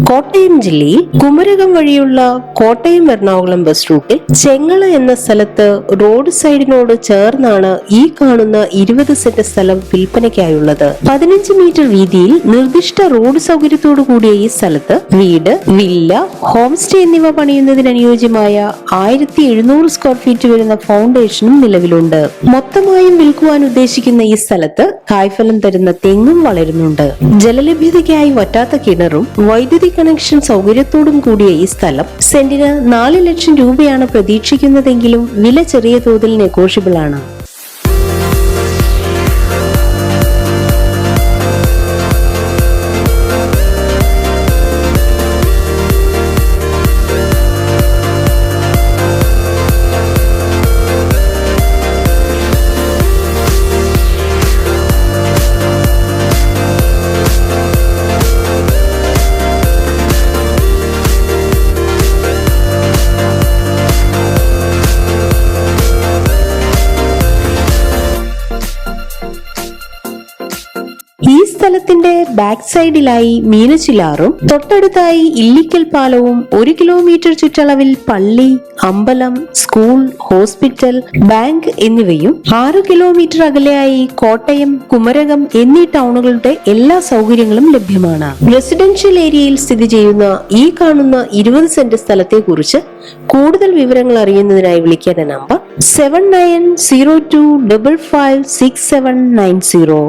കോട്ടയം ജില്ലയിൽ കുമരകം വഴിയുള്ള കോട്ടയം എറണാകുളം ബസ് റൂട്ടിൽ ചെങ്ങള എന്ന സ്ഥലത്ത് റോഡ് സൈഡിനോട് ചേർന്നാണ് ഈ കാണുന്ന 20 സെന്റ് സ്ഥലം വിൽപ്പനയ്ക്കായുള്ളത്. 15 മീറ്റർ വീതിയിൽ നിർദ്ദിഷ്ട റോഡ് സൗകര്യത്തോടു കൂടിയ ഈ സ്ഥലത്ത് വീട്, വില്ല, ഹോം സ്റ്റേ എന്നിവ പണിയുന്നതിന് അനുയോജ്യമായ 1700 സ്ക്വയർ ഫീറ്റ് വരുന്ന ഫൗണ്ടേഷനും നിലവിലുണ്ട്. മൊത്തമായും വിൽക്കുവാൻ ഉദ്ദേശിക്കുന്ന ഈ സ്ഥലത്ത് കായ്ഫലം തരുന്ന തെങ്ങും വളരുന്നുണ്ട്. ജലലഭ്യതയ്ക്കായി വറ്റാത്ത കിണറും വൈദ്യുതി കണക്ഷൻ സൗകര്യത്തോടും കൂടിയ ഈ സ്ഥലം സെന്റിന് 4 ലക്ഷം രൂപയാണ് പ്രതീക്ഷിക്കുന്നതെങ്കിലും വില ചെറിയ തോതിൽ നെഗോഷ്യബിൾ ആണ്. ഈ സ്ഥലത്തിന്റെ ബാക്ക് സൈഡിലായി മീനച്ചിലാറും തൊട്ടടുത്തായി ഇല്ലിക്കൽ പാലവും 1 കിലോമീറ്റർ ചുറ്റളവിൽ പള്ളി, അമ്പലം, സ്കൂൾ, ഹോസ്പിറ്റൽ, ബാങ്ക് എന്നിവയും 6 കിലോമീറ്റർ അകലെയായി കോട്ടയം, കുമരകം എന്നീ ടൗണുകളുടെ എല്ലാ സൗകര്യങ്ങളും ലഭ്യമാണ്. റെസിഡൻഷ്യൽ ഏരിയയിൽ സ്ഥിതി ചെയ്യുന്ന ഈ കാണുന്ന 20 സെന്റ് സ്ഥലത്തെ കുറിച്ച് കൂടുതൽ വിവരങ്ങൾ അറിയുന്നതിനായി വിളിക്കേണ്ട നമ്പർ 7902556790.